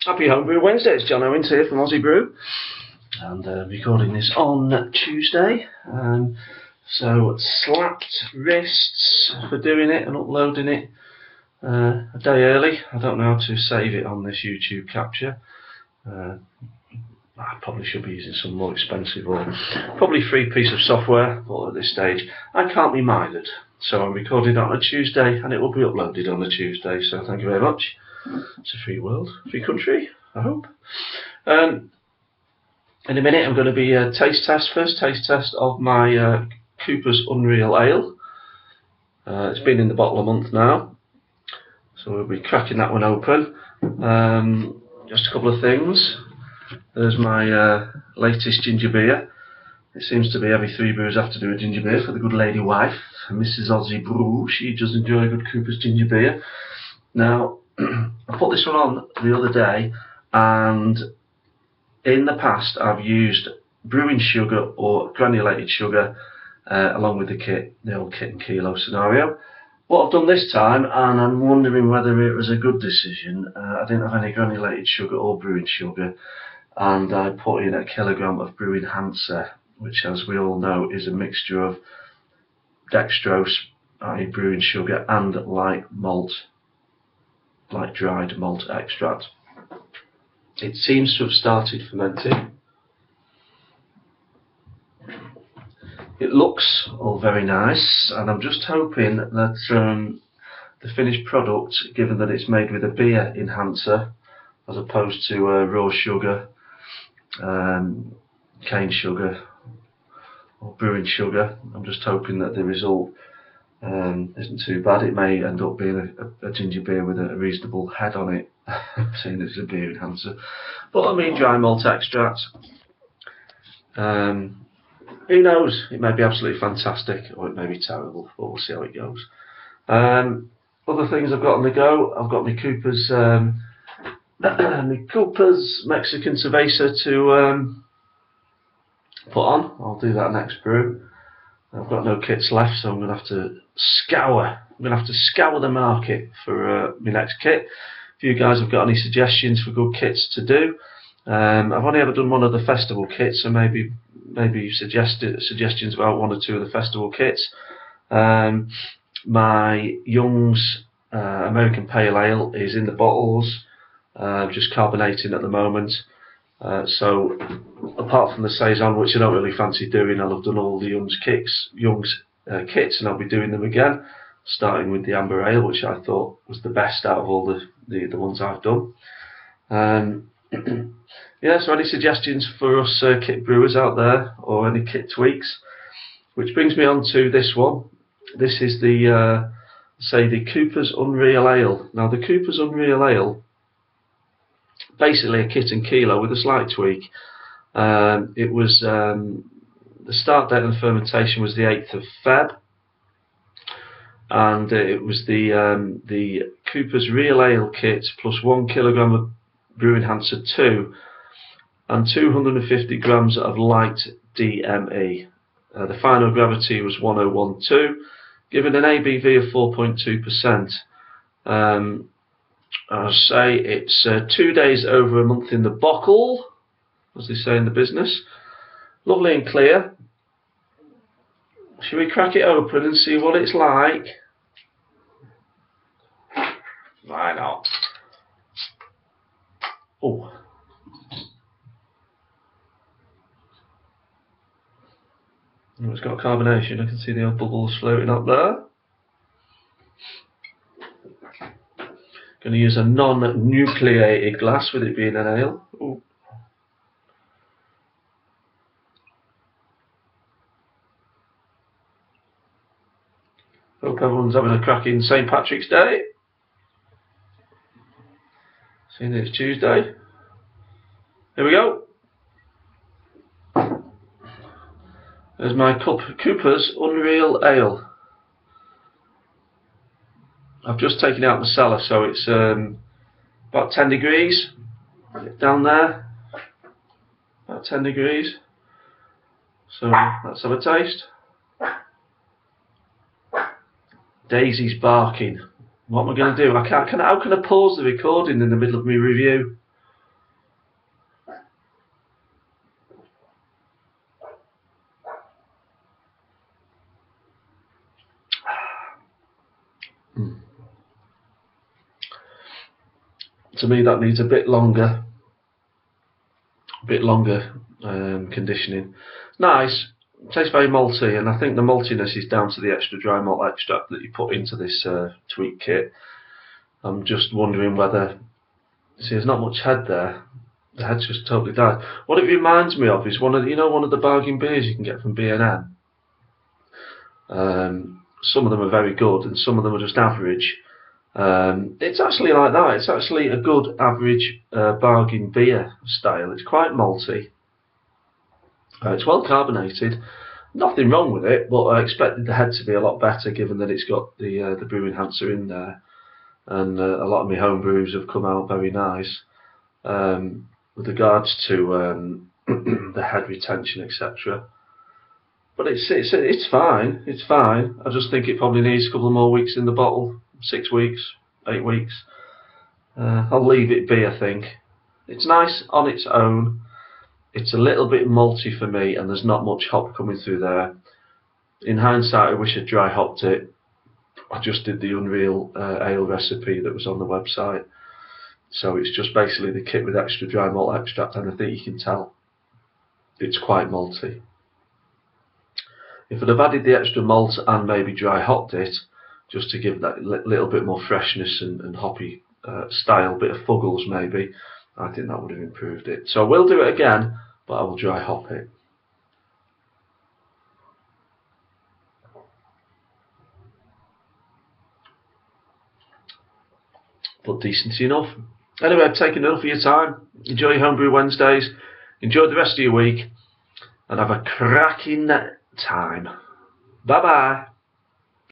Happy Homebrew Wednesday, it's John Owens here from Ozzybrew, and recording this on Tuesday. So slapped wrists for doing it and uploading it a day early. I don't know how to save it on this YouTube capture. I probably should be using some more expensive or probably free piece of software, but at this stage I can't be minded. So I'm recording on a Tuesday and it will be uploaded on a Tuesday, so thank you very much. It's a free world, free country, I hope. In a minute I'm going to be a first taste test of my Cooper's Unreal Ale. It's been in the bottle a month now, so we'll be cracking that one open. Just a couple of things. There's my latest ginger beer. It seems to be every 3 brews have to do a ginger beer for the good lady wife, Mrs. Ozzybrew. She does enjoy a good Cooper's ginger beer. Now, I put this one on the other day, and in the past I've used brewing sugar or granulated sugar along with the kit, the old kit and kilo scenario. What I've done this time, and I'm wondering whether it was a good decision, I didn't have any granulated sugar or brewing sugar, and I put in 1 kilogram of brewing Hansa, which, as we all know, is a mixture of dextrose, i.e. brewing sugar, and light malt, light dried malt extract. It seems to have started fermenting. It looks all very nice, and I'm just hoping that the finished product, given that it's made with a beer enhancer as opposed to raw sugar, cane sugar or brewing sugar, I'm just hoping that the result isn't too bad. It may end up being a ginger beer with a reasonable head on it, seeing it's a beer enhancer. But I mean, dry malt extract. Who knows? It may be absolutely fantastic, or it may be terrible, but we'll see how it goes. Other things I've got on the go. I've got my Cooper's Mexican cerveza to put on. I'll do that next brew. I've got no kits left, so I'm going to have to scour. I'm going to have to scour the market for my next kit. If you guys have got any suggestions for good kits to do, I've only ever done one of the festival kits, so maybe suggestions about 1 or 2 of the festival kits. My Young's American Pale Ale is in the bottles, just carbonating at the moment. So apart from the saison, which I don't really fancy doing, I'll have done all the Young's kits, and I'll be doing them again, starting with the Amber Ale, which I thought was the best out of all the ones I've done. Yeah, so any suggestions for us kit brewers out there, or any kit tweaks? Which brings me on to this one. This is the Cooper's Unreal Ale. Now the Cooper's Unreal Ale, basically a kit and kilo with a slight tweak. It was the start date of the fermentation was the 8th of Feb, and it was the Cooper's Real Ale kit plus 1 kilogram of brewing Hansa 2 and 250 grams of light DME. The final gravity was 1012, giving an ABV of 4.2%. I'll say it's 2 days over a month in the bottle, as they say in the business. Lovely and clear. Shall we crack it open and see what it's like? Why not? Oh. Oh, it's got carbonation. I can see the old bubbles floating up there. Going to use a non-nucleated glass with it being an ale. Ooh. Hope everyone's having a cracking St. Patrick's Day. Seeing that it's Tuesday. Here we go. There's my Cooper's Unreal Ale. I've just taken it out of the cellar, so it's about 10 degrees down there. About 10 degrees. So let's have a taste. Daisy's barking. What am I going to do? How can I pause the recording in the middle of my review? To me, that needs a bit longer conditioning. Nice, tastes very malty, and I think the maltiness is down to the extra dry malt extract that you put into this tweak kit. I'm just wondering whether, see, there's not much head there. The head's just totally died. What it reminds me of is one of the bargain beers you can get from B&M. Some of them are very good, and some of them are just average. It's actually like that. It's actually a good average bargain beer style. It's quite malty. It's well carbonated. Nothing wrong with it, but I expected the head to be a lot better, given that it's got the brew enhancer in there, and a lot of my home brews have come out very nice. With regards to the head retention, etc. But it's fine. It's fine. I just think it probably needs a couple of more weeks in the bottle. 6 weeks, 8 weeks. I'll leave it be, I think. It's nice on its own. It's a little bit malty for me, and there's not much hop coming through there. In hindsight, I wish I'd dry hopped it. I just did the Unreal Ale recipe that was on the website. So it's just basically the kit with extra dry malt extract, and I think you can tell it's quite malty. If I'd have added the extra malt and maybe dry hopped it, just to give that little bit more freshness and hoppy style, bit of fuggles maybe, I think that would have improved it. So I will do it again, but I will dry hop it. But decent enough. Anyway, I've taken enough of your time. Enjoy your Homebrew Wednesdays. Enjoy the rest of your week. And have a cracking time. Bye bye.